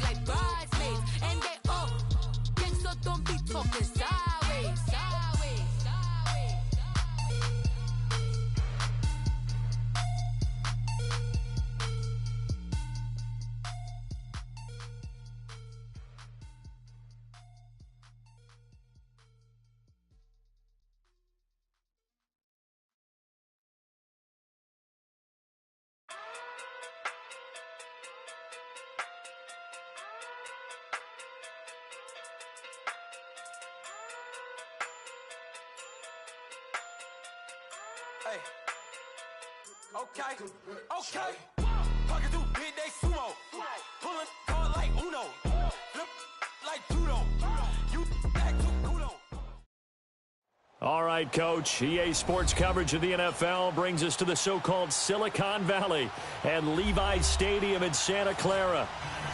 like bridesmaids. And they all gangsta, don't be talking sideways. Hey. Okay. Talking through big day sumo. Pulling card like Uno. Flip like judo. You back to kudo. All right, Coach. EA Sports coverage of the NFL brings us to the so-called Silicon Valley and Levi's Stadium in Santa Clara.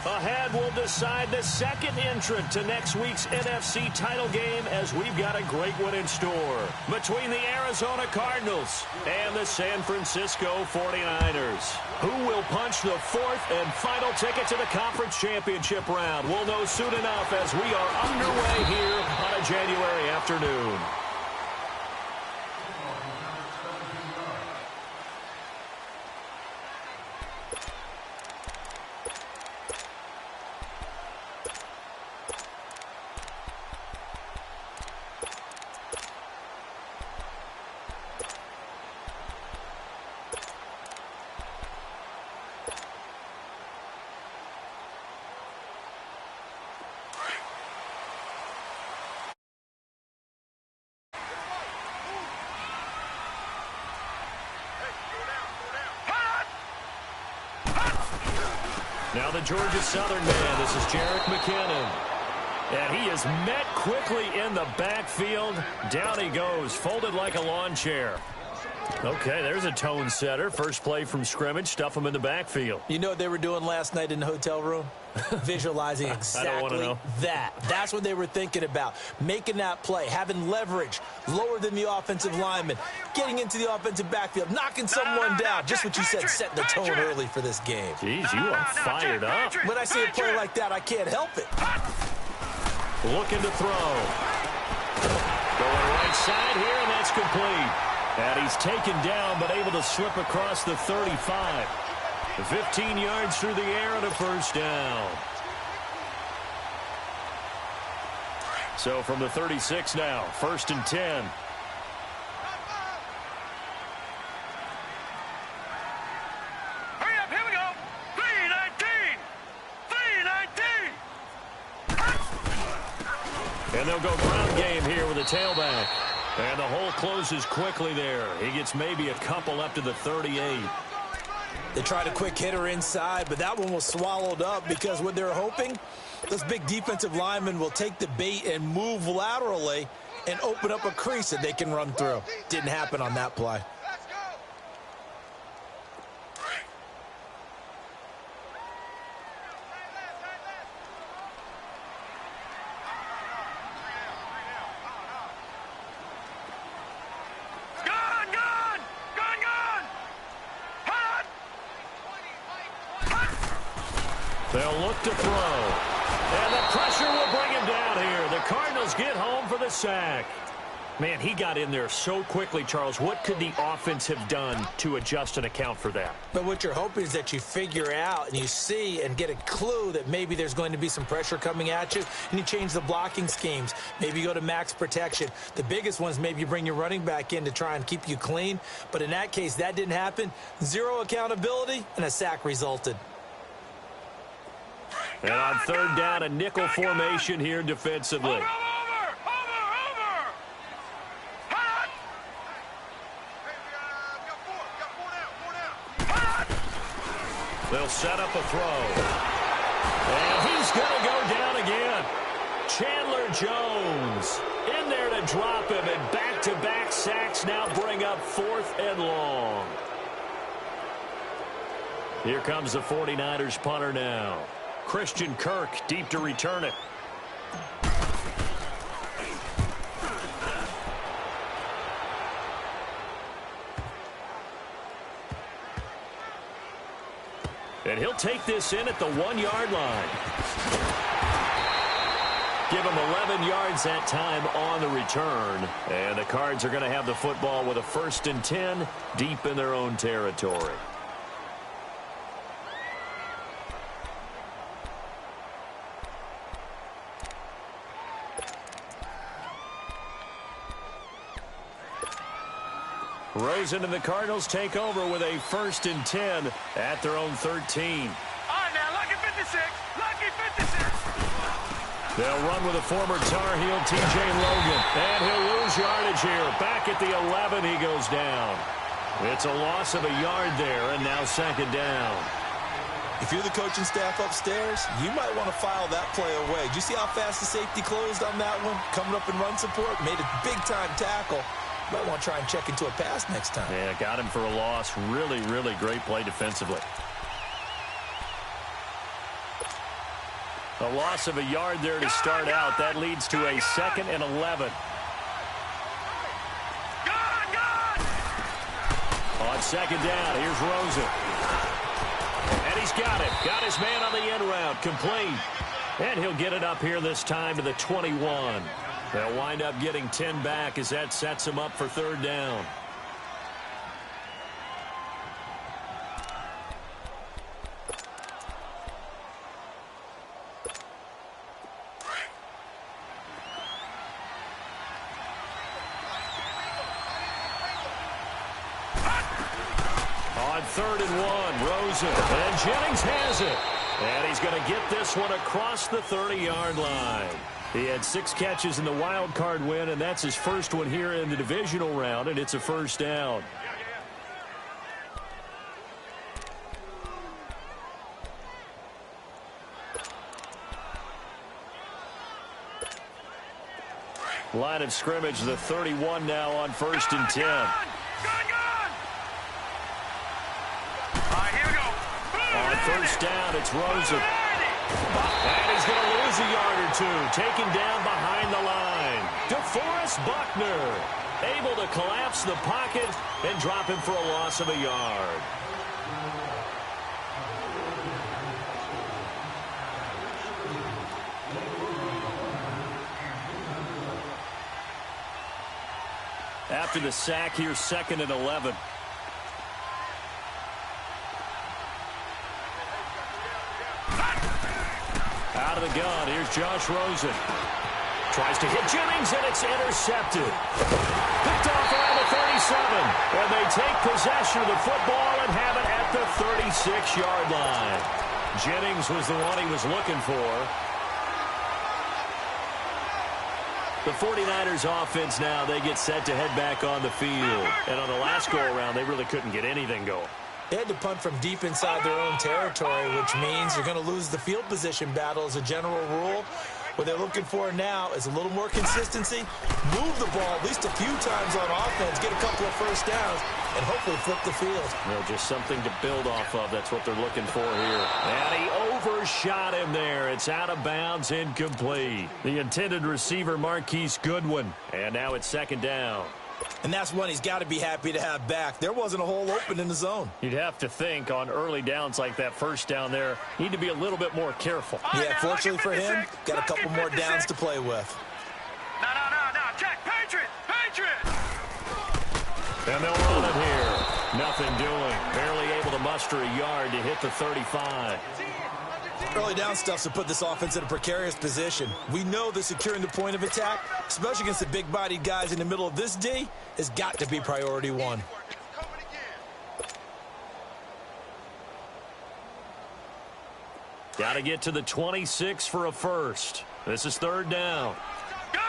Ahead, we'll decide the second entrant to next week's NFC title game as we've got a great one in store between the Arizona Cardinals and the San Francisco 49ers. Who will punch the fourth and final ticket to the conference championship round? We'll know soon enough as we are underway here on a January afternoon. Now the Georgia Southern man, this is Jerick McKinnon. And he is met quickly in the backfield. Down he goes, folded like a lawn chair. Okay, there's a tone setter. First play from scrimmage, stuff him in the backfield. You know what they were doing last night in the hotel room? Visualizing exactly that. That's what they were thinking about. Making that play, having leverage, lower than the offensive lineman, getting into the offensive backfield, knocking someone down. Just what you said, setting the tone early for this game. Jeez, you are fired up. When I see a play like that, I can't help it. Looking to throw. Going right side here, and that's complete. And he's taken down, but able to slip across the 35. 15 yards through the air and a first down. So from the 36 now, 1st and 10. Hurry up, here we go. 319. 319. And they'll go ground game here with a tailback. And the hole closes quickly there. He gets maybe a couple up to the 38. They tried a quick hitter inside, but that one was swallowed up because what they're hoping, those big defensive linemen will take the bait and move laterally and open up a crease that they can run through. Didn't happen on that play. They'll look to throw. And the pressure will bring him down here. The Cardinals get home for the sack. Man, he got in there so quickly, Charles. What could the offense have done to adjust and account for that? But what you're hoping is that you figure out and you see and get a clue that maybe there's going to be some pressure coming at you, and you change the blocking schemes. Maybe you go to max protection. The biggest ones, maybe you bring your running back in to try and keep you clean. But in that case, that didn't happen. Zero accountability, and a sack resulted. And on third down, a nickel formation here defensively. They'll set up a throw. And he's going to go down again. Chandler Jones in there to drop him, and back-to-back sacks now bring up 4th and long. Here comes the 49ers punter now. Christian Kirk deep to return it. And he'll take this in at the 1-yard line. Give him 11 yards that time on the return. And the Cards are going to have the football with a 1st and 10 deep in their own territory. Rosen and the Cardinals take over with a 1st and 10 at their own 13. All right, now, lucky 56. Lucky 56. They'll run with a former Tar Heel, T.J. Logan. And he'll lose yardage here. Back at the 11, he goes down. It's a loss of a yard there, and now 2nd down. If you're the coaching staff upstairs, you might want to file that play away. Did you see how fast the safety closed on that one? Coming up in run support, made a big-time tackle. You might want to try and check into a pass next time. Yeah, got him for a loss. Really, really great play defensively. A loss of a yard there to start out. That leads to a 2nd and 11. On 2nd down, here's Rosen. And he's got it. Got his man on the end route. Complete. And he'll get it up here this time to the 21. They'll wind up getting 10 back as that sets him up for 3rd down. On 3rd and 1, Rosen. And Jennings has it. And he's going to get this one across the 30-yard line. He had 6 catches in the wild card win, and that's his first one here in the divisional round, and it's a 1st down. Line of scrimmage, the 31 now on 1st and 10. On 1st down, it's Rosen. And he's going to lose a yard or 2. Taken down behind the line. DeForest Buckner able to collapse the pocket and drop him for a loss of a yard. After the sack, here's 2nd and 11. Out of the gun, here's Josh Rosen. Tries to hit Jennings, and it's intercepted. Picked off around the 37. And they take possession of the football and have it at the 36-yard line. Jennings was the one he was looking for. The 49ers offense now, they get set to head back on the field. And on the last go-around, they really couldn't get anything going. They had to punt from deep inside their own territory, which means you're going to lose the field position battle as a general rule. What they're looking for now is a little more consistency, move the ball at least a few times on offense, get a couple of 1st downs, and hopefully flip the field. Well, just something to build off of. That's what they're looking for here. And he overshot him there. It's out of bounds, incomplete. The intended receiver, Marquise Goodwin. And now it's 2nd down. And that's one he's got to be happy to have back. There wasn't a hole open in the zone. You'd have to think on early downs like that 1st down there, need to be a little bit more careful. Yeah, fortunately for him, got a couple more downs to play with. No. Check. Patriot. And they'll run it here. Nothing doing. Barely able to muster a yard to hit the 35. Early down stuff's to put this offense in a precarious position. We know that securing the point of attack, especially against the big-bodied guys in the middle of this D, has got to be priority 1. Got to get to the 26 for a 1st. This is 3rd down. Gun!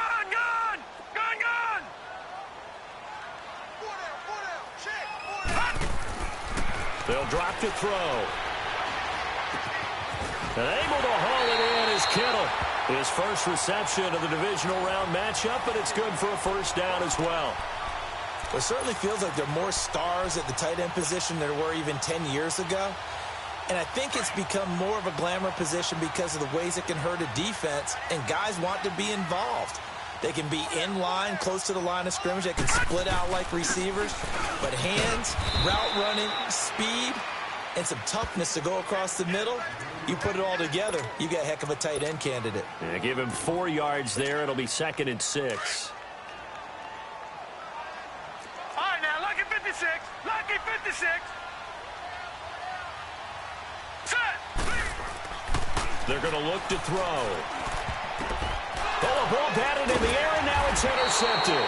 They'll drop to throw. And able to haul it in is Kittle. His first reception of the divisional round matchup, but it's good for a 1st down as well. It certainly feels like there are more stars at the tight end position than there were even 10 years ago. And I think it's become more of a glamour position because of the ways it can hurt a defense, and guys want to be involved. They can be in line, close to the line of scrimmage. They can split out like receivers. But hands, route running, speed, and some toughness to go across the middle, you put it all together, you got a heck of a tight end candidate. Yeah, give him 4 yards there. It'll be 2nd and 6. All right, now, lucky 56. Lucky 56. Set. They're going to look to throw. Oh, a ball batted in the air, and now it's intercepted.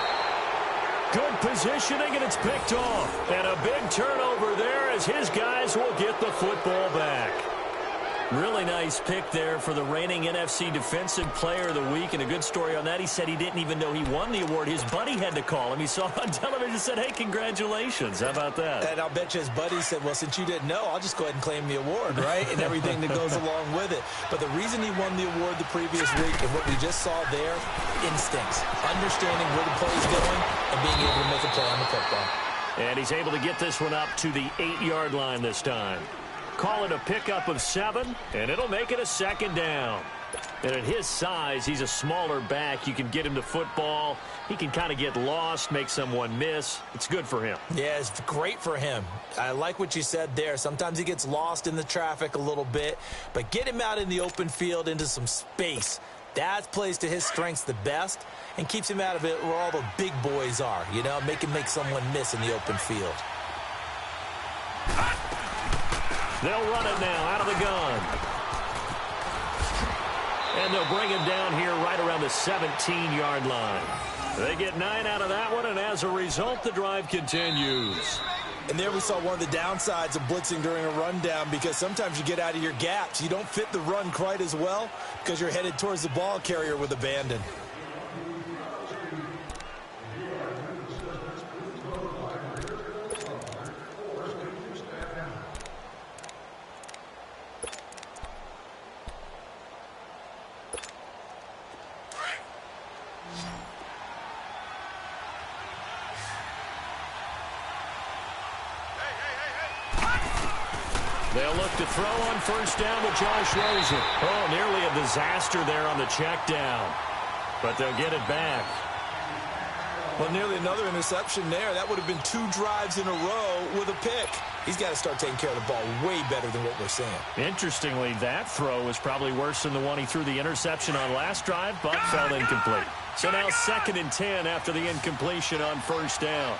Good positioning, and it's picked off. And a big turnover there as his guys will get the football back. Really nice pick there for the reigning NFC Defensive Player of the Week. And a good story on that. He said he didn't even know he won the award. His buddy had to call him. He saw it on television and said, hey, congratulations. How about that? And I'll bet you his buddy said, well, since you didn't know, I'll just go ahead and claim the award, right? And everything that goes along with it. But the reason he won the award the previous week and what we just saw there, instincts, understanding where the play is going and being able to make a play on the football. And he's able to get this one up to the 8-yard line this time. Call it a pickup of 7, and it'll make it a 2nd down. And at his size, he's a smaller back. You can get him to football. He can kind of get lost, make someone miss. It's good for him. Yeah, it's great for him. I like what you said there. Sometimes he gets lost in the traffic a little bit, but get him out in the open field into some space. That plays to his strengths the best and keeps him out of it where all the big boys are, you know, make someone miss in the open field. They'll run it now out of the gun. And they'll bring him down here right around the 17-yard line. They get 9 out of that one, and as a result, the drive continues. And there we saw one of the downsides of blitzing during a rundown, because sometimes you get out of your gaps. You don't fit the run quite as well because you're headed towards the ball carrier with abandon. They'll look to throw on 1st down with Josh Rosen. Oh, nearly a disaster there on the check down. But they'll get it back. Well, nearly another interception there. That would have been 2 drives in a row with a pick. He's got to start taking care of the ball way better than what we're seeing. Interestingly, that throw was probably worse than the one he threw the interception on last drive, but fell incomplete. So now 2nd and 10 after the incompletion on 1st down.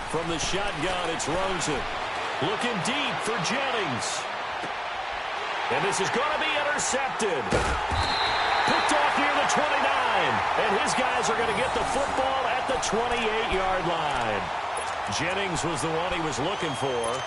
From the shotgun, it's Rosen. Looking deep for Jennings. And this is going to be intercepted. Picked off near the 29. And his guys are going to get the football at the 28-yard line. Jennings was the one he was looking for.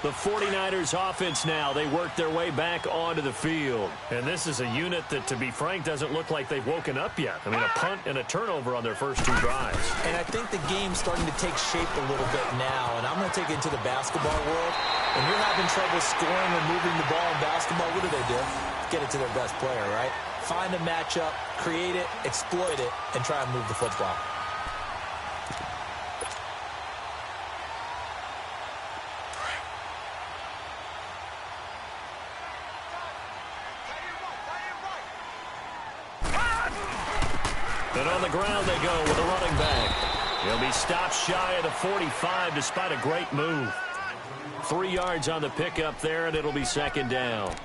The 49ers offense now, they work their way back onto the field. And this is a unit that, to be frank, doesn't look like they've woken up yet. I mean, a punt and a turnover on their first 2 drives. And I think the game's starting to take shape a little bit now. And I'm going to take it into the basketball world. When you're having trouble scoring or moving the ball in basketball, what do? Get it to their best player, right? Find a matchup, create it, exploit it, and try and move the football. And on the ground they go with a running back. He'll be stopped shy of the 45 despite a great move. 3 yards on the pickup there, and it'll be 2nd down.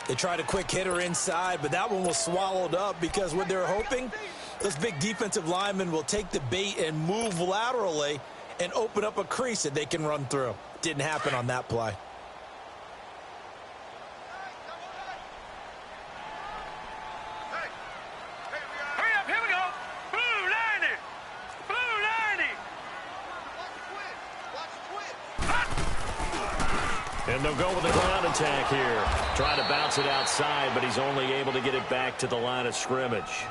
They tried a quick hitter inside, but that one was swallowed up because what they're hoping, those big defensive linemen will take the bait and move laterally and open up a crease that they can run through. Didn't happen on that play. And they'll go with the ground attack here. Trying to bounce it outside, but he's only able to get it back to the line of scrimmage.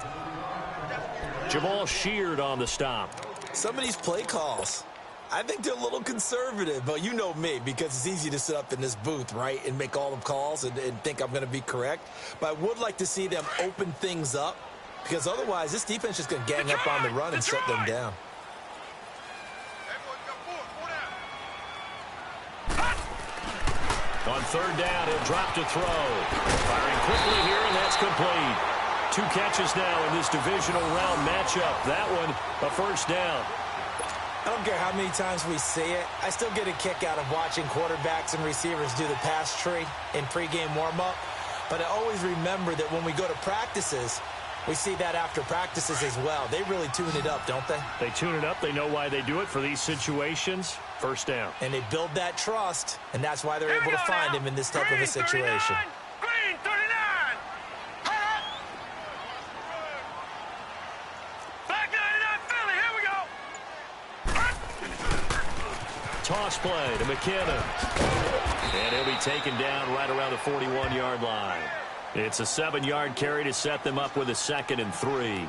Jamal Sheard on the stop. Some of these play calls, I think they're a little conservative, but you know me, because it's easy to sit up in this booth, right, and make all the calls and think I'm going to be correct. But I would like to see them open things up, because otherwise this defense is going to gang up on the run and shut them down. On third down, he'll drop to throw. Firing quickly here, and that's complete. 2 catches now in this divisional round matchup. That one, a first down. I don't care how many times we see it. I still get a kick out of watching quarterbacks and receivers do the pass tree in pregame warm-up. But I always remember that when we go to practices, we see that after practices as well. They really tune it up, don't they? They tune it up. They know why they do it for these situations. First down. And they build that trust, and that's why they're able to find him in this type of a situation. Green 39. Back 99 Philly. Here we go. Toss play to McKinnon. And he'll be taken down right around the 41-yard line. It's a 7-yard carry to set them up with a 2nd and 3.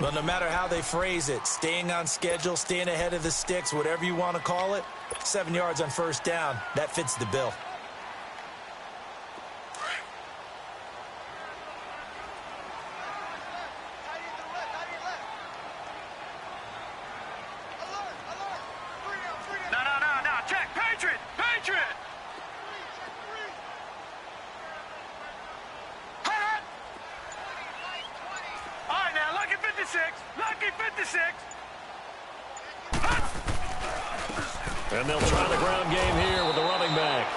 Well, no matter how they phrase it, staying on schedule, staying ahead of the sticks, whatever you want to call it, 7 yards on first down, that fits the bill. No. Check. Patriot. All right, now, lucky 56. And they'll try the ground game here with the running back.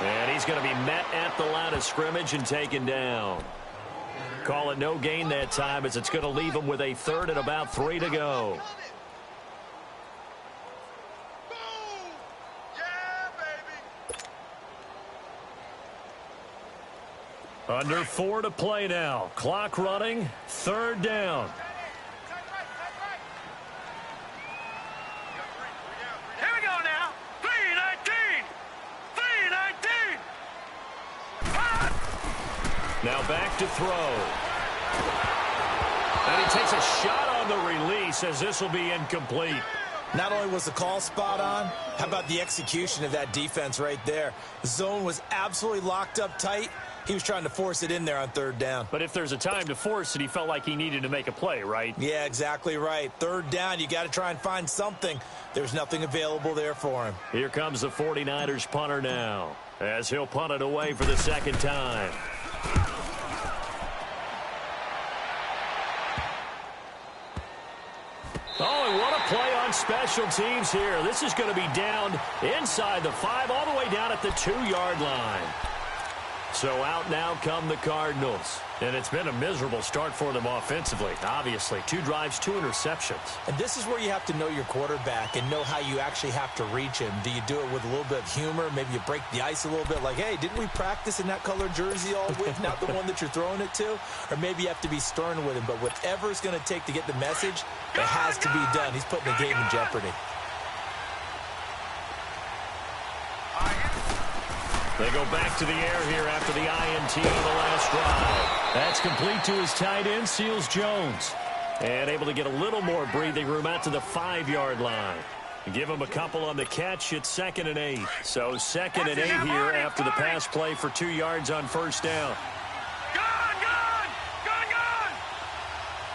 And he's going to be met at the line of scrimmage and taken down. Call it no gain that time, as it's going to leave him with a 3rd and about 3 to go. Under 4 to play now. Clock running. 3rd down. Here we go now. 3-19. Now back to throw. And he takes a shot on the release, as this will be incomplete. Not only was the call spot on, how about the execution of that defense right there? The zone was absolutely locked up tight. He was trying to force it in there on 3rd down. But if there's a time to force it, he felt like he needed to make a play, right? Yeah, exactly right. 3rd down, you got to try and find something. There's nothing available there for him. Here comes the 49ers punter now, as he'll punt it away for the 2nd time. Oh, and what a play on special teams here. This is going to be down inside the 5, all the way down at the 2-yard line. So out now come the Cardinals. And it's been a miserable start for them offensively, obviously. 2 drives, 2 interceptions. And this is where you have to know your quarterback and know how you actually have to reach him. Do you do it with a little bit of humor? Maybe you break the ice a little bit, like, hey, didn't we practice in that colored jersey all week, not the one that you're throwing it to? Or maybe you have to be stern with him. But whatever it's going to take to get the message, it has to be done. He's putting the game in jeopardy. They go back to the air here after the INT on the last drive. That's complete to his tight end, Seals Jones. And able to get a little more breathing room out to the 5-yard line. Give him a couple on the catch. It's 2nd and 8. So 2nd and 8 here after the pass play for 2 yards on first down. Gun!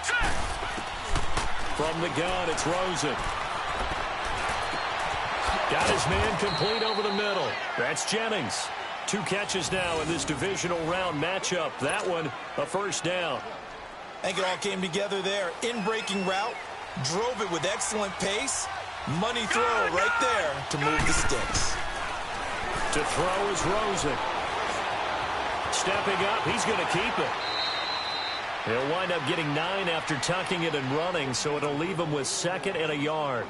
Set! From the gun, it's Rosen. Got his man complete over the middle. That's Jennings. 2 catches now in this divisional round matchup. That one, a first down. I think it all came together there. In-breaking route, drove it with excellent pace. Money throw right there to move the sticks. To throw is Rosen. Stepping up, he's going to keep it. He'll wind up getting 9 after tucking it and running, so it'll leave him with 2nd and a yard.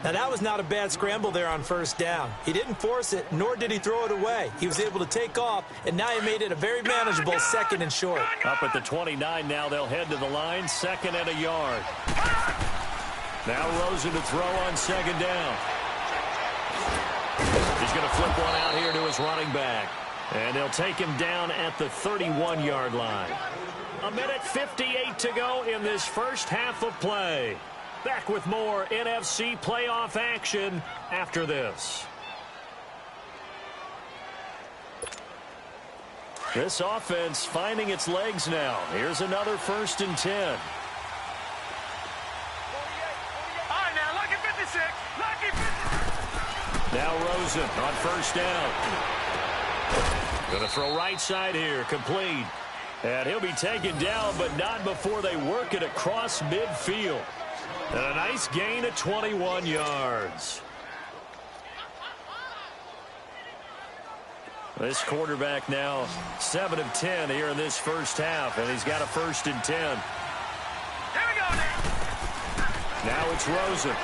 Now, that was not a bad scramble there on first down. He didn't force it, nor did he throw it away. He was able to take off, and now he made it a very manageable 2nd and short. Up at the 29 now, they'll head to the line, 2nd and a yard. Now Rosen to throw on 2nd down. He's going to flip one out here to his running back. And they'll take him down at the 31-yard line. 1:58 to go in this first half of play. Back with more NFC playoff action after this. This offense finding its legs now. Here's another 1st and 10. All right, now, lucky 56. Now Rosen on first down. Going to throw right side here, complete. And he'll be taken down, but not before they work it across midfield. And a nice gain of 21 yards. This quarterback now 7 of 10 here in this first half, and he's got a 1st and 10. Here we go now. Now it's Rosen.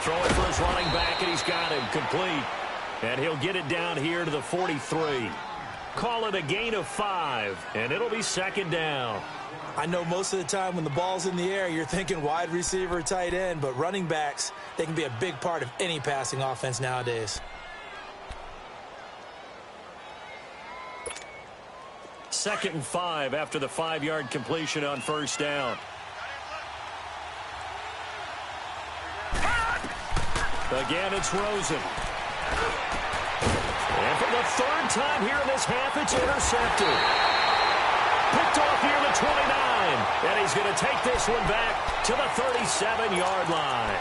Throwing for his running back, and he's got him complete. And he'll get it down here to the 43. Call it a gain of 5, and it'll be 2nd down. I know most of the time when the ball's in the air, you're thinking wide receiver, tight end, but running backs, they can be a big part of any passing offense nowadays. 2nd and 5 after the 5-yard completion on 1st down. Again, it's Rosen. And for the 3rd time here in this half, it's intercepted. Picked off here at the 29. And he's going to take this one back to the 37-yard line.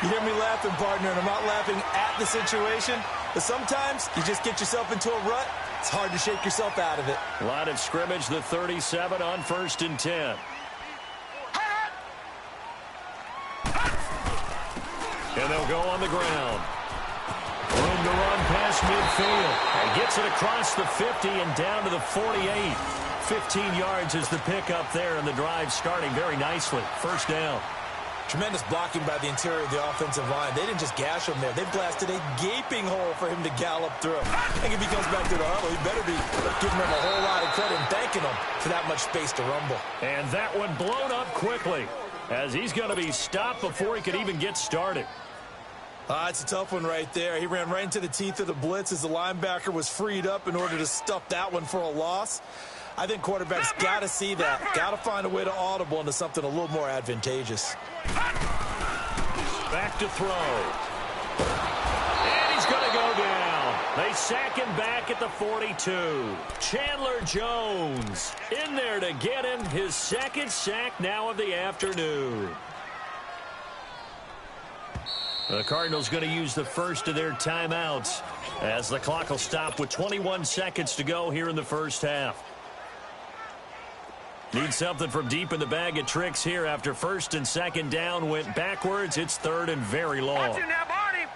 You hear me laughing, partner, and I'm not laughing at the situation, but sometimes you just get yourself into a rut. It's hard to shake yourself out of it. Line of scrimmage, the 37 on 1st and 10. And they'll go on the ground. Room to run past midfield. And gets it across the 50 and down to the 48. 15 yards is the pickup there, and the drive starting very nicely. 1st down. Tremendous blocking by the interior of the offensive line. They didn't just gash him there. They blasted a gaping hole for him to gallop through. I think if he comes back to the huddle, he better be giving him a whole lot of credit and thanking him for that much space to rumble. And that one blown up quickly, as he's going to be stopped before he could even get started. It's a tough one right there. He ran right into the teeth of the blitz as the linebacker was freed up in order to stuff that one for a loss. I think quarterbacks got to see that. Got to find a way to audible into something a little more advantageous. Back to throw. And he's going to go down. They sack him back at the 42. Chandler Jones in there to get him his 2nd sack now of the afternoon. The Cardinals going to use the first of their timeouts as the clock will stop with 21 seconds to go here in the first half. Need something from deep in the bag of tricks here after 1st and 2nd down went backwards. It's 3rd and very long. Watch it now, Barney.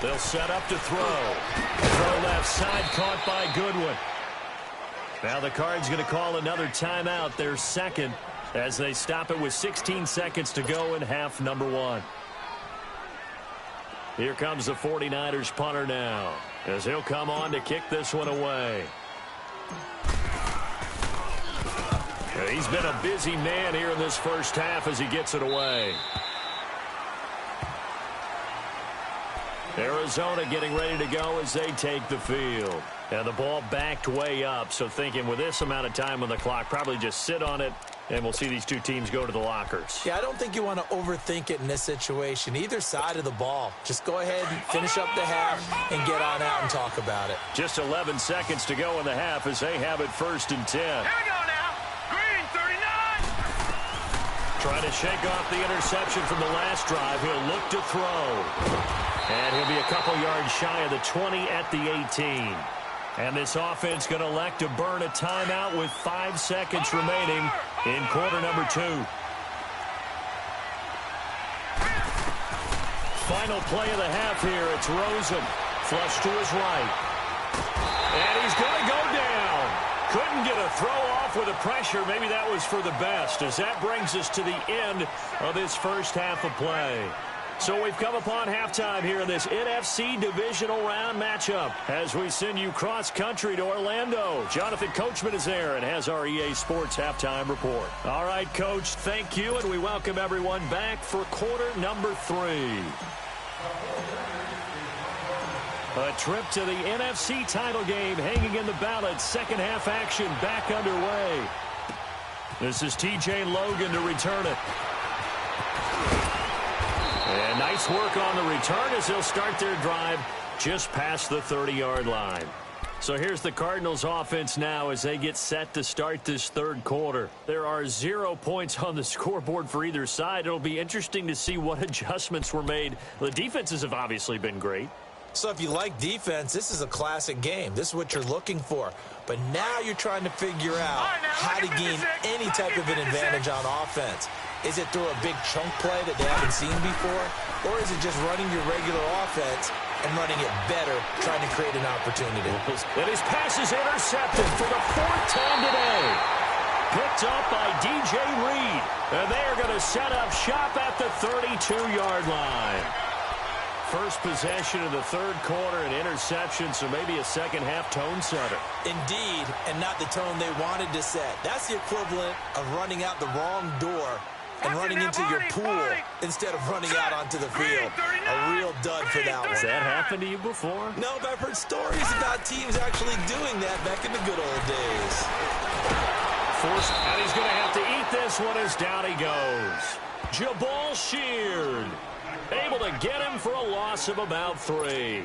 They'll set up to throw. Throw left side, caught by Goodwin. Now the Cards going to call another timeout, their 2nd, as they stop it with 16 seconds to go in half number 1. Here comes the 49ers punter now, as he'll come on to kick this one away. He's been a busy man here in this first half as he gets it away. Arizona getting ready to go as they take the field. And the ball backed way up, so thinking with this amount of time on the clock, probably just sit on it, and we'll see these two teams go to the lockers. Yeah, I don't think you want to overthink it in this situation. Either side of the ball. Just go ahead and finish up the half and get on out and talk about it. Just 11 seconds to go in the half as they have it 1st and 10. Here we go now. Green, 39. Trying to shake off the interception from the last drive. He'll look to throw. And he'll be a couple yards shy of the 20 at the 18. And this offense going to elect to burn a timeout with 5 seconds remaining in quarter number 2. Final play of the half here. It's Rosen. Flush to his right. And he's going to go down. Couldn't get a throw off with the pressure. Maybe that was for the best, as that brings us to the end of this first half of play. So we've come upon halftime here in this NFC divisional round matchup as we send you cross-country to Orlando. Jonathan Coachman is there and has our EA Sports halftime report. All right, Coach, thank you, and we welcome everyone back for quarter number 3. A trip to the NFC title game hanging in the balance. Second half action back underway. This is TJ Logan to return it. And nice work on the return as they'll start their drive just past the 30-yard line. So here's the Cardinals offense now as they get set to start this third quarter. There are 0 points on the scoreboard for either side. It'll be interesting to see what adjustments were made. The defenses have obviously been great. So if you like defense, this is a classic game. This is what you're looking for. But now you're trying to figure out how to gain any type of an advantage on offense. Is it through a big chunk play that they haven't seen before? Or is it just running your regular offense and running it better, trying to create an opportunity? And his pass is intercepted for the 4th time today. Picked up by DJ Reed. And they are going to set up shop at the 32-yard line. First possession of the third quarter, an interception, so maybe a second-half tone setter. Indeed, and not the tone they wanted to set. That's the equivalent of running out the wrong door and running into your pool instead of running out onto the field. A real dud for that one. Has that happened to you before? No, but I've heard stories about teams actually doing that back in the good old days. And he's going to have to eat this one as down he goes. Jabal Sheard able to get him for a loss of about 3.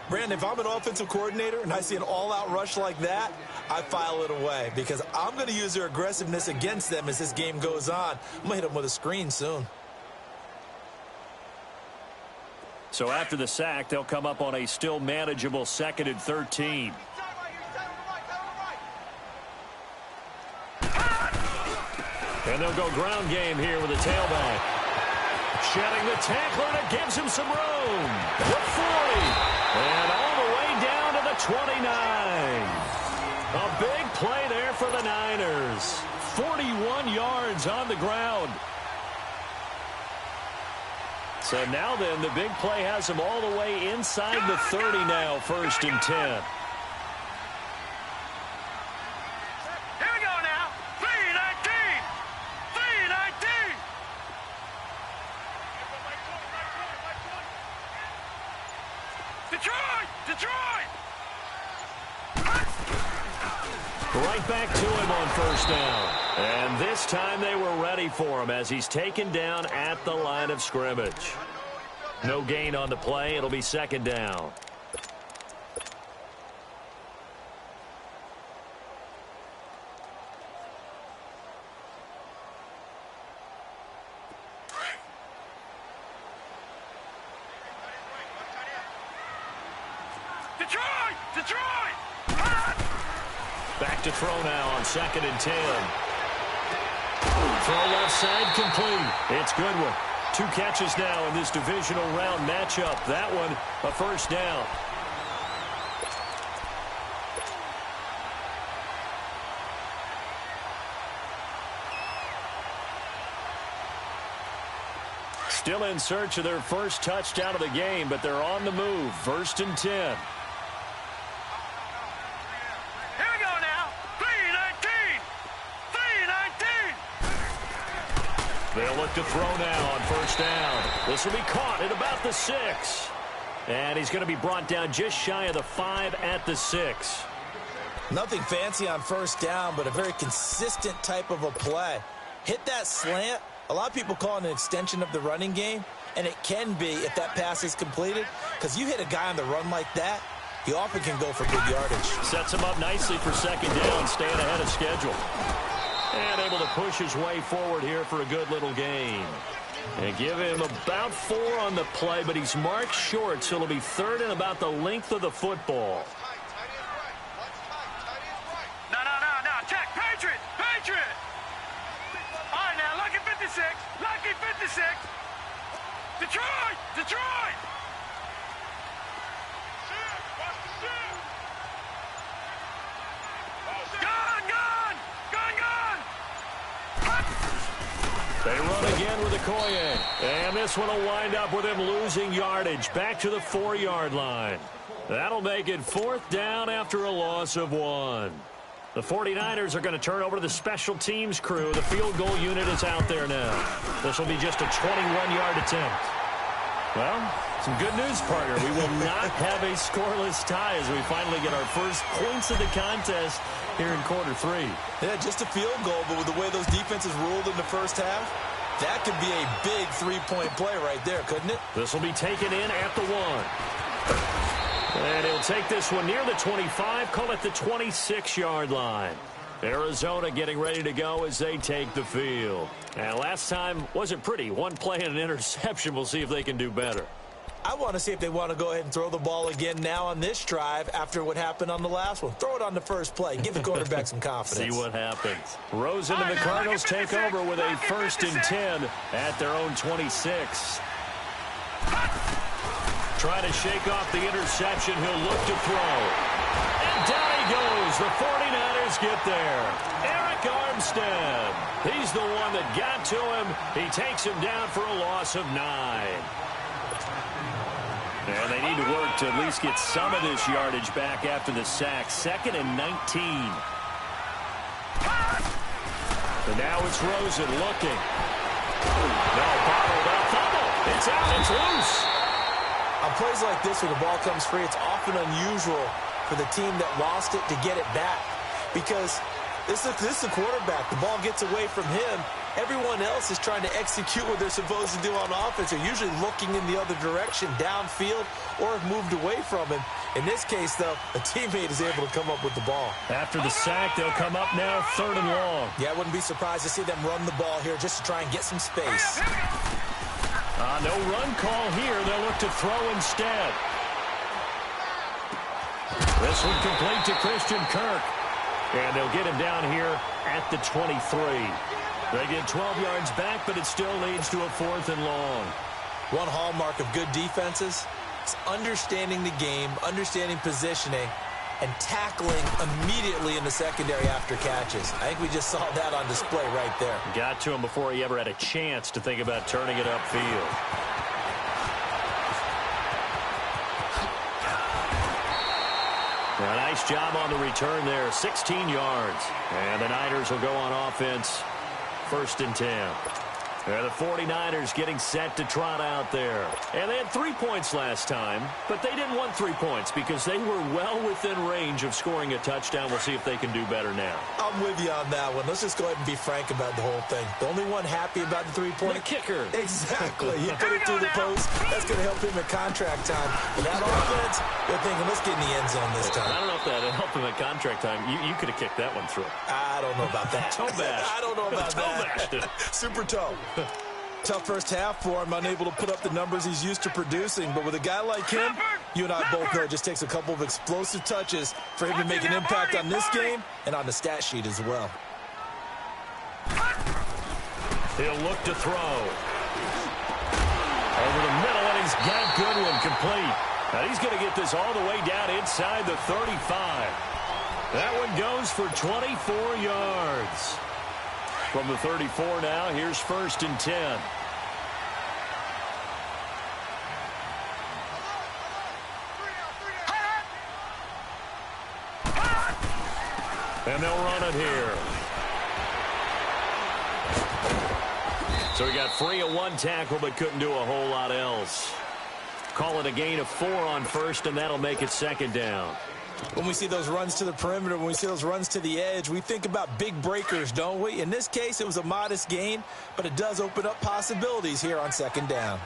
Brandon, if I'm an offensive coordinator and I see an all-out rush like that, I file it away because I'm going to use their aggressiveness against them as this game goes on. I'm going to hit them with a screen soon. So after the sack, they'll come up on a still manageable 2nd and 13. And they'll go ground game here with a tailback. Shedding the tackler, and it gives him some room. The 40. And all the way down to the 29. A big play there for the Niners. 41 yards on the ground. So now then, the big play has him all the way inside the 30 now, 1st and 10. Right back to him on 1st down. And this time they were ready for him as he's taken down at the line of scrimmage. No gain on the play. It'll be 2nd down. Back to throw now on 2nd and 10. Throw left side complete. It's Goodwin. 2 catches now in this divisional round matchup. That one a 1st down. Still in search of their first touchdown of the game, but they're on the move. 1st and 10. They'll look to throw now on 1st down. This will be caught at about the 6. And he's going to be brought down just shy of the 5 at the 6. Nothing fancy on 1st down, but a very consistent type of a play. Hit that slant. A lot of people call it an extension of the running game, and it can be if that pass is completed, because you hit a guy on the run like that, he often can go for big yardage. Sets him up nicely for 2nd down, staying ahead of schedule. And able to push his way forward here for a good little gain. And give him about 4 on the play, but he's marked short, so it'll be 3rd and about the length of the football. No. Check. Patriot. All right, now, lucky 56. Lucky 56. Detroit. They run again with Okoye. And this one will wind up with him losing yardage. Back to the 4-yard line. That'll make it 4th down after a loss of 1. The 49ers are going to turn over to the special teams crew. The field goal unit is out there now. This will be just a 21-yard attempt. Well, some good news, partner. We will not have a scoreless tie as we finally get our first points of the contest here in quarter 3. Yeah, just a field goal, but with the way those defenses ruled in the 1st half, that could be a big 3-point play right there, couldn't it? This will be taken in at the 1. And he'll take this one near the 25, call it the 26-yard line. Arizona getting ready to go as they take the field. And last time wasn't pretty. 1 play and an interception. We'll see if they can do better. I want to see if they want to go ahead and throw the ball again now on this drive after what happened on the last one. Throw it on the first play. Give the quarterback some confidence. See what happens. Rosen and the Cardinals take over with a 1st and 10 at their own 26. Trying to shake off the interception. He'll look to throw. And down he goes. The 49ers get there. Eric Armstead. He's the one that got to him. He takes him down for a loss of 9. And they need to work to at least get some of this yardage back after the sack. 2nd and 19. And now it's Rosen looking. No, bottled up. Fumble. It's out. It's loose. On plays like this where the ball comes free, it's often unusual for the team that lost it to get it back. Because this is the quarterback. The ball gets away from him. Everyone else is trying to execute what they're supposed to do on offense. They're usually looking in the other direction, downfield, or have moved away from him. In this case, though, a teammate is able to come up with the ball. After the sack, they'll come up now 3rd and long. Yeah, I wouldn't be surprised to see them run the ball here just to try and get some space. No run call here. They'll look to throw instead. This one complete to Christian Kirk. And they'll get him down here at the 23. They get 12 yards back, but it still leads to a 4th and long. One hallmark of good defenses is understanding the game, understanding positioning, and tackling immediately in the secondary after catches. I think we just saw that on display right there. Got to him before he ever had a chance to think about turning it upfield. A nice job on the return there. 16 yards. And the Niners will go on offense. 1st and 10. The 49ers getting set to trot out there. And they had 3 points last time, but they didn't want 3 points because they were well within range of scoring a touchdown. We'll see if they can do better now. I'm with you on that one. Let's just go ahead and be frank about the whole thing. The only one happy about the 3-point. The kicker. Exactly. He put it through the post. That's going to help him at contract time. But that offense, they're thinking, let's get in the end zone this time. I don't know if that helped him at contract time. You could have kicked that one through. I don't know about that. Toe bash. I don't know about that. Super toe. Tough first half for him, unable to put up the numbers he's used to producing. But with a guy like him, you and I both know it just takes a couple of explosive touches for him to make an impact on this game and on the stat sheet as well. He'll look to throw. Over the middle, and he's got Goodwin complete. Now he's going to get this all the way down inside the 35. That one goes for 24 yards. From the 34 now, here's 1st and 10. And they'll run it here. So he got free of 1 tackle, but couldn't do a whole lot else. Call it a gain of 4 on 1st, and that'll make it 2nd down. When we see those runs to the perimeter, when we see those runs to the edge, we think about big breakers, don't we? In this case, it was a modest gain, but it does open up possibilities here on 2nd down.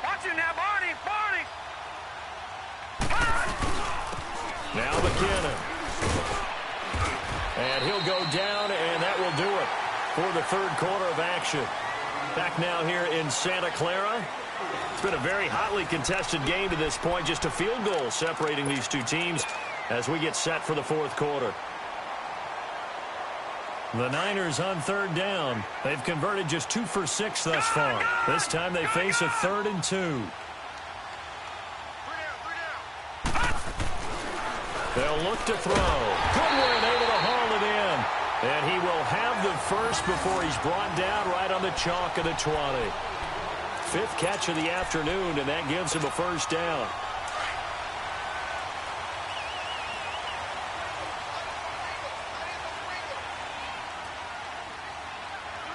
Watch it now, Barney! Now McKinnon. And he'll go down, and that will do it for the 3rd quarter of action. Back now here in Santa Clara. It's been a very hotly contested game to this point. Just a field goal separating these two teams as we get set for the 4th quarter. The Niners on 3rd down. They've converted just 2 for 6 thus far. This time they face a 3rd and 2. They'll look to throw. Goodwin able to haul it in. And he will have the first before he's brought down right on the chalk of the 20. 5th catch of the afternoon, and that gives him a 1st down.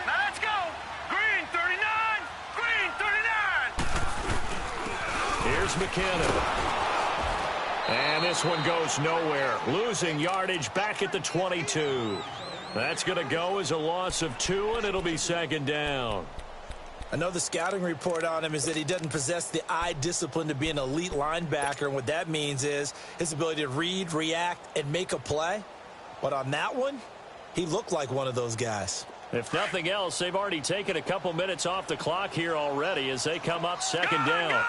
Now let's go! Green 39! Green 39! Here's McKinnon. And this one goes nowhere. Losing yardage back at the 22. That's going to go as a loss of 2, and it'll be 2nd down. I know the scouting report on him is that he doesn't possess the eye discipline to be an elite linebacker. And what that means is his ability to read, react, and make a play. But on that one, he looked like one of those guys. If nothing else, they've already taken a couple minutes off the clock here already as they come up second down. Gone!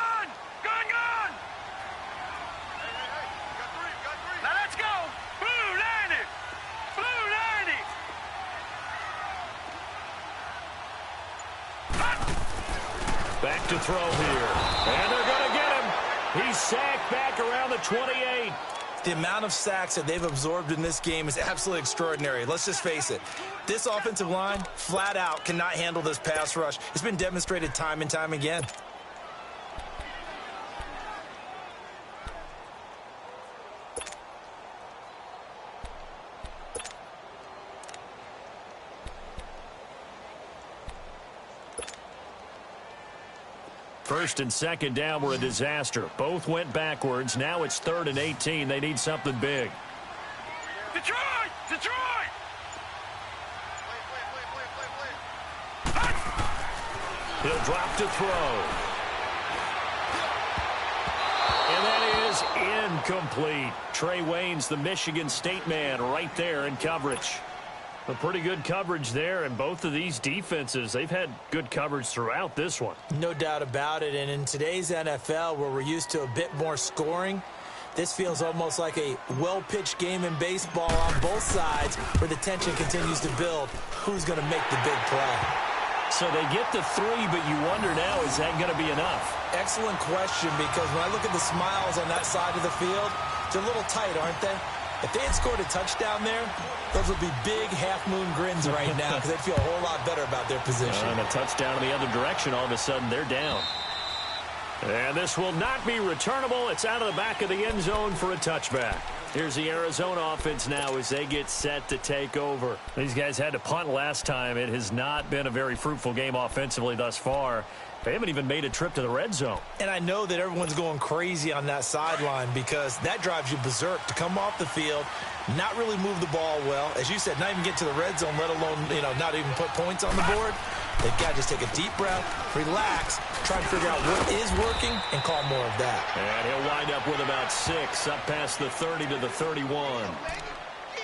Now let's go! Blue 90! Blue 90! Back to throw here. And they're going to get him. He's sacked back around the 28. The amount of sacks that they've absorbed in this game is absolutely extraordinary. Let's just face it. This offensive line, flat out, cannot handle this pass rush. It's been demonstrated time and time again. First and second down were a disaster. Both went backwards. Now it's 3rd and 18. They need something big. Detroit! Detroit! He'll drop to throw. And that is incomplete. Trey Wayne's the Michigan State man right there in coverage. A pretty good coverage there, and both of these defenses, they've had good coverage throughout this one. No doubt about it, and in today's NFL, where we're used to a bit more scoring, this feels almost like a well-pitched game in baseball on both sides where the tension continues to build. Who's going to make the big play? So they get the 3, but you wonder now, is that going to be enough? Excellent question, because when I look at the smiles on that side of the field, they're a little tight, aren't they? If they had scored a touchdown there, those would be big half-moon grins right now because they'd feel a whole lot better about their position. And a touchdown in the other direction, all of a sudden they're down. And this will not be returnable. It's out of the back of the end zone for a touchback. Here's the Arizona offense now as they get set to take over. These guys had to punt last time. It has not been a very fruitful game offensively thus far. They haven't even made a trip to the red zone. And I know that everyone's going crazy on that sideline because that drives you berserk to come off the field, not really move the ball well. As you said, not even get to the red zone, let alone, not even put points on the board. They've got to just take a deep breath, relax, try to figure out what is working, and call more of that. And he'll wind up with about 6 up past the 30 to the 31.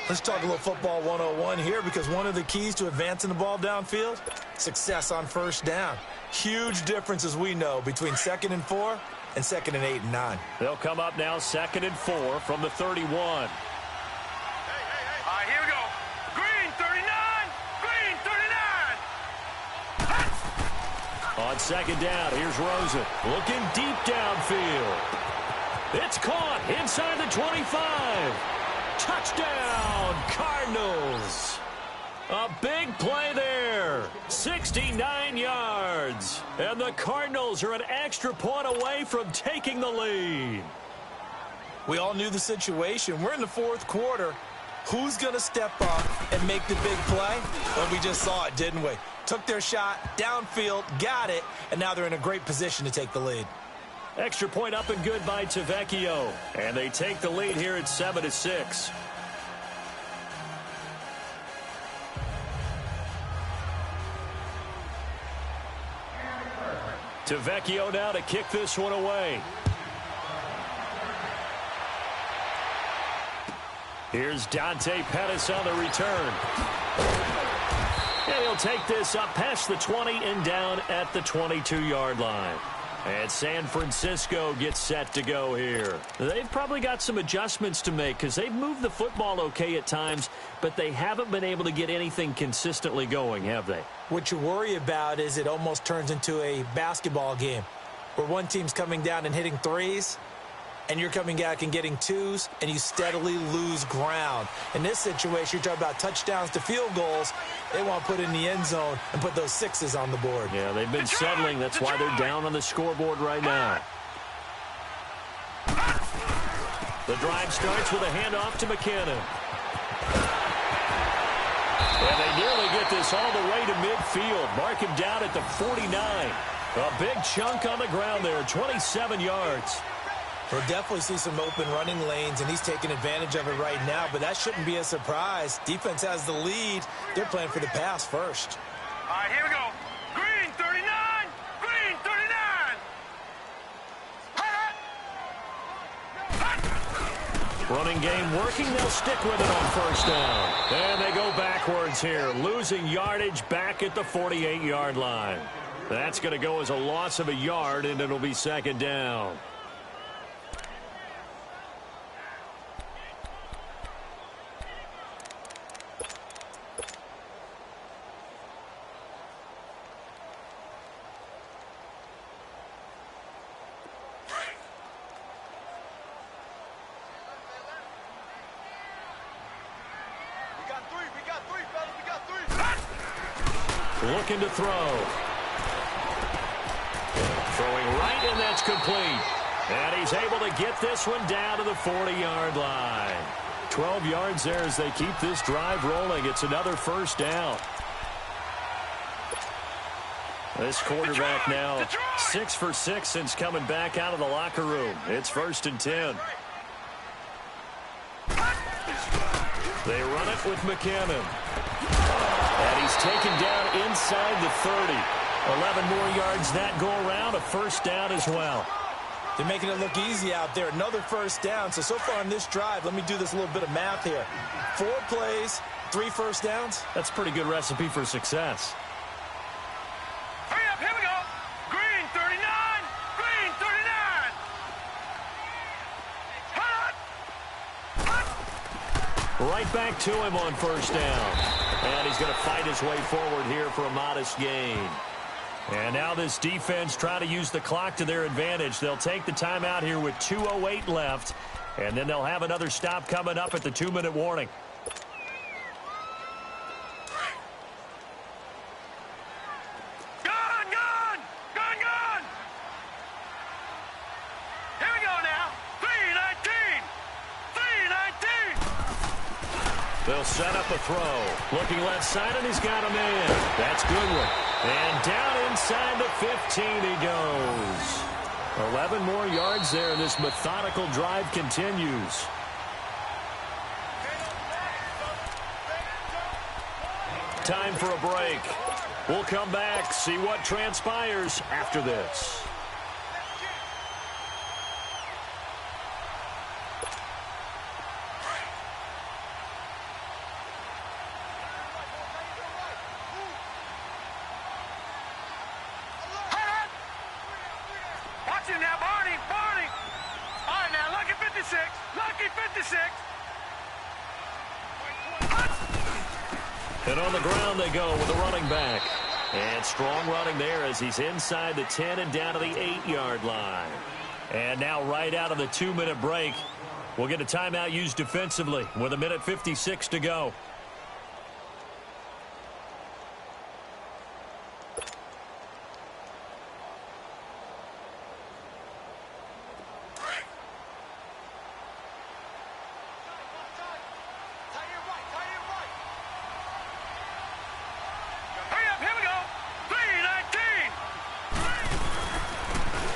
Let's talk a little football 101 here because one of the keys to advancing the ball downfield, success on first down. Huge difference, as we know, between 2nd and 4 and 2nd and 8 and 9. They'll come up now 2nd and 4 from the 31. All right, here we go. Green 39! Green 39! On 2nd down, here's Rosen looking deep downfield. It's caught inside the 25. Touchdown, Cardinals. A big play there. 69 yards. And the Cardinals are an extra point away from taking the lead. We all knew the situation. We're in the 4th quarter. Who's going to step up and make the big play? Well, we just saw it, didn't we? Took their shot, downfield, got it, and now they're in a great position to take the lead. Extra point up and good by Tavecchio. And they take the lead here at 7-6. Tavecchio now to kick this one away. Here's Dante Pettis on the return. And he'll take this up past the 20 and down at the 22-yard line. And San Francisco gets set to go here. They've probably got some adjustments to make because they've moved the football okay at times, but they haven't been able to get anything consistently going, have they? What you worry about is it almost turns into a basketball game where one team's coming down and hitting threes, and you're coming back and getting twos, and you steadily lose ground. In this situation, you're talking about touchdowns to field goals. They want to put in the end zone and put those 6s on the board. Yeah, they've been settling. That's why they're down on the scoreboard right now. The drive starts with a handoff to McKinnon. And they nearly get this all the way to midfield. Mark him down at the 49. A big chunk on the ground there, 27 yards. We'll definitely see some open running lanes, and he's taking advantage of it right now, but that shouldn't be a surprise. Defense has the lead. They're playing for the pass first. All right, here we go. Green 39! Green 39! Running game working. They'll stick with it on first down. And they go backwards here, losing yardage back at the 48-yard line. That's going to go as a loss of a yard, and it'll be second down. Looking to throw. Throwing right, and that's complete. And he's able to get this one down to the 40-yard line. 12 yards there as they keep this drive rolling. It's another first down. This quarterback now 6 for 6 since coming back out of the locker room. It's 1st and 10. They run it with McKinnon. And he's taken down inside the 30. 11 more yards that go around, a first down as well. They're making it look easy out there. Another first down. So far on this drive, let me do this little bit of math here. 4 plays, 3 first downs. That's a pretty good recipe for success. Hurry up, here we go. Green 39. Green 39. Hut. Right back to him on first down. And he's going to fight his way forward here for a modest gain. And now this defense trying to use the clock to their advantage. They'll take the timeout here with 2:08 left. And then they'll have another stop coming up at the 2-minute warning. Gun, gun, gun, gun. Here we go now. 3:19. 3:19. They'll set up a throw. Looking left side, and he's got a man. That's Goodwin. And down inside the 15 he goes. 11 more yards there, and this methodical drive continues. Time for a break. We'll come back, see what transpires after this. Watch it now, Barney, Barney. All right, now, lucky 56, lucky 56. And on the ground they go with the running back. And strong running there as he's inside the 10 and down to the 8-yard line. And now right out of the 2-minute break, we'll get a timeout used defensively with 1:56 to go.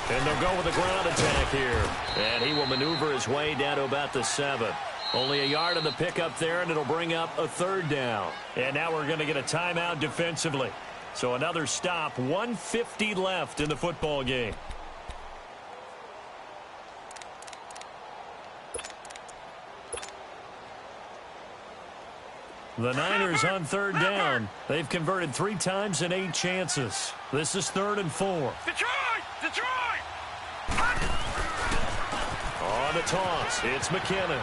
And they'll go with a ground attack here. And he will maneuver his way down to about the 7. Only a yard on the pickup there, and it'll bring up a 3rd down. And now we're going to get a timeout defensively. So another stop, 1:50 left in the football game. The Niners on 3rd down. They've converted 3 times in 8 chances. This is 3rd and 4. Detroit! Detroit! On the toss, it's McKinnon.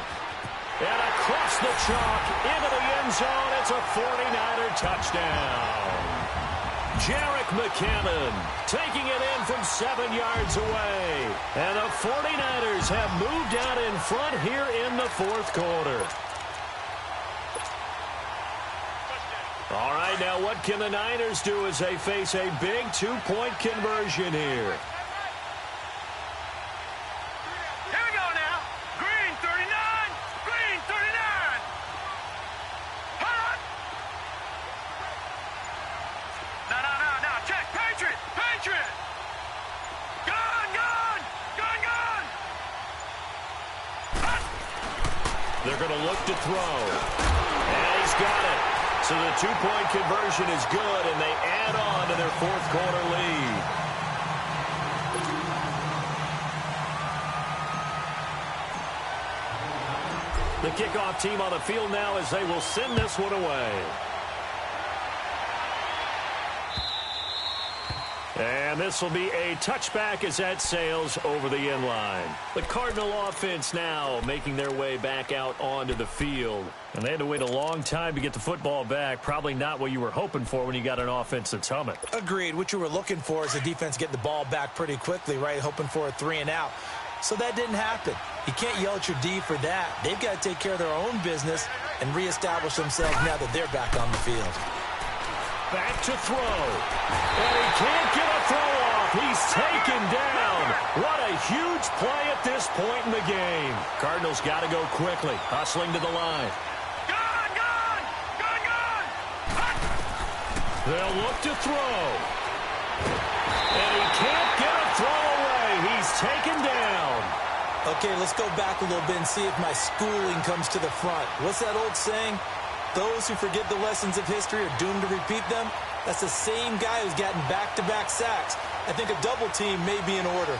And across the chalk, into the end zone, it's a 49er touchdown. Jerick McKinnon taking it in from 7 yards away. And the 49ers have moved out in front here in the 4th quarter. All right, now what can the Niners do as they face a big 2-point conversion here? Here we go now. Green 39. Green 39. Hut. No. Check. Patriot. Patriot. Gun, gun. Gun, gun. Hut. They're going to look to throw. And he's got it. So the 2-point conversion is good, and they add on to their 4th quarter lead. The kickoff team on the field now as they will send this one away. And this will be a touchback as that sails over the end line. The Cardinal offense now making their way back out onto the field. And they had to wait a long time to get the football back. Probably not what you were hoping for when you got an offense that's humming. Agreed. What you were looking for is the defense getting the ball back pretty quickly, right? Hoping for a 3 and out. So that didn't happen. You can't yell at your D for that. They've got to take care of their own business and reestablish themselves now that they're back on the field. Back to throw. And he can't get a throw off. He's taken down. What a huge play at this point in the game. Cardinals got to go quickly. Hustling to the line. They'll look to throw. And he can't get a throw away. He's taken down. Okay, let's go back a little bit and see if my schooling comes to the front. What's that old saying? Those who forget the lessons of history are doomed to repeat them. That's the same guy who's gotten back-to-back sacks. I think a double team may be in order.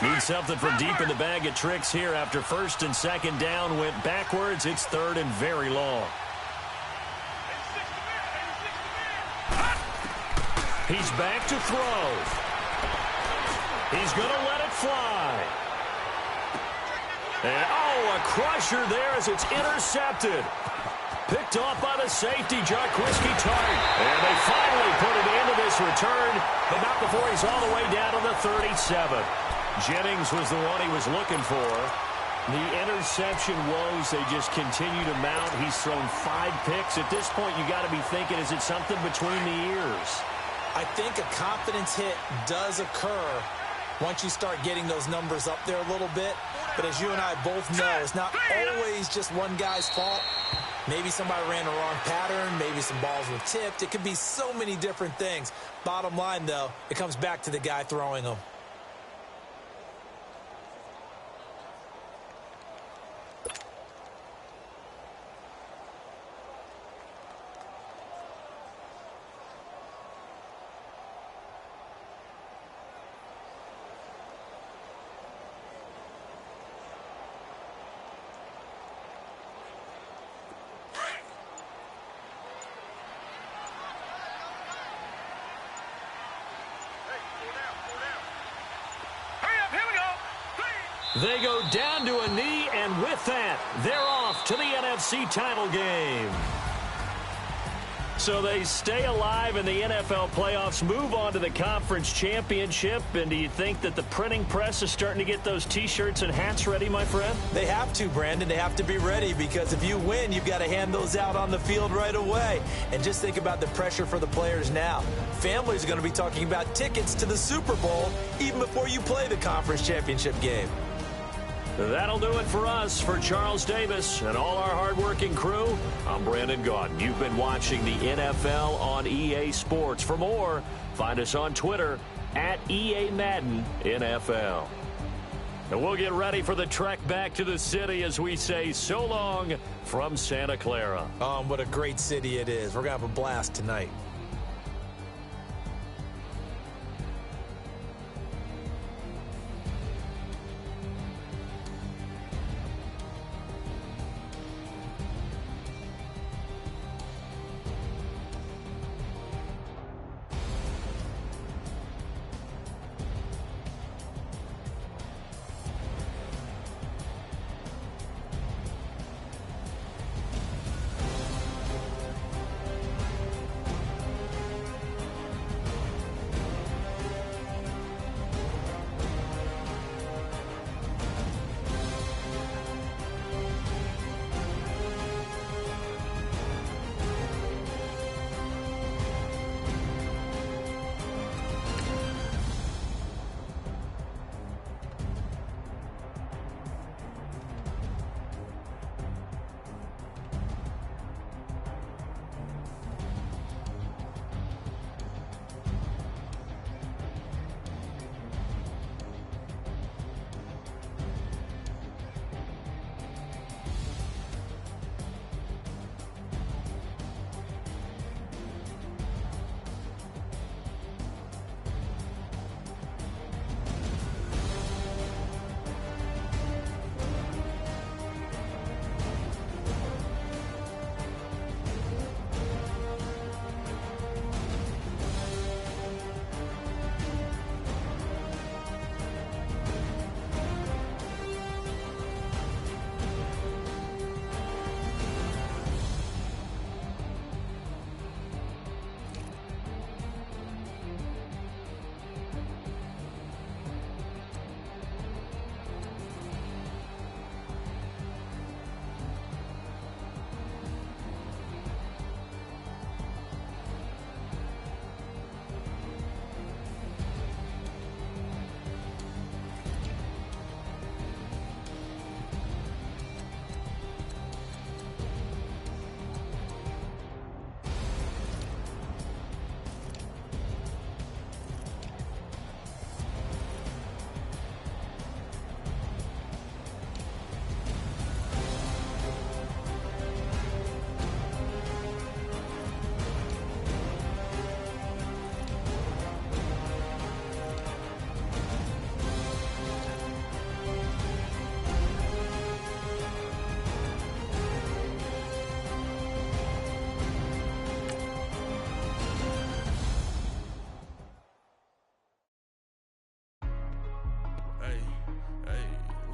Need something from deep in the bag of tricks here after first and second down went backwards. It's third and very long. He's back to throw. He's going to let it fly. And, a crusher there as it's intercepted. Picked off by the safety, Jaquiski Tartt. And they finally put it into this return, but not before he's all the way down to the 37. Jennings was the one he was looking for. The interception woes, they just continue to mount. He's thrown 5 picks. At this point, you got to be thinking, is it something between the ears? I think a confidence hit does occur once you start getting those numbers up there a little bit. But as you and I both know, it's not always just one guy's fault. Maybe somebody ran the wrong pattern. Maybe some balls were tipped. It could be so many different things. Bottom line, though, it comes back to the guy throwing them. They go down to a knee, and with that, they're off to the NFC title game. So they stay alive in the NFL playoffs, move on to the conference championship. And do you think that the printing press is starting to get those T-shirts and hats ready, my friend? They have to, Brandon. They have to be ready because if you win, you've got to hand those out on the field right away. And just think about the pressure for the players now. Families are going to be talking about tickets to the Super Bowl even before you play the conference championship game. That'll do it for us. For Charles Davis and all our hardworking crew, I'm Brandon Gaudin. You've been watching the NFL on EA Sports. For more, find us on Twitter at EA Madden NFL. And we'll get ready for the trek back to the city as we say so long from Santa Clara. What a great city it is. We're going to have a blast tonight.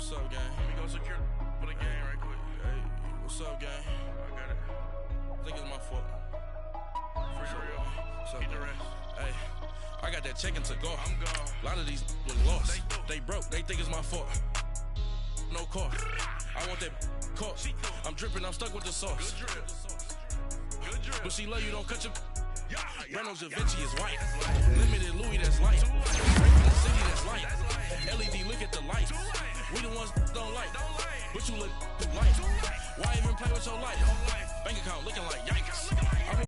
What's up, gang? Let me go secure for the game right quick. Hey, what's up, gang? I got it. I think it's my fault. Free the real. What's up, the rest. Hey, I got that check-in to go. I'm gone. A lot of these was lost. They broke. They think it's my fault. No car. I want that caught. I'm dripping. I'm stuck with the sauce. Good drip. Good drip. But she love you. Don't cut your. Reynolds Da Vinci is white. Limited Louis, that's light. Straight from the city, that's light. LED, look at the light. We the ones don't like. But you look too light. Why even play with your life? Bank account looking like yikes.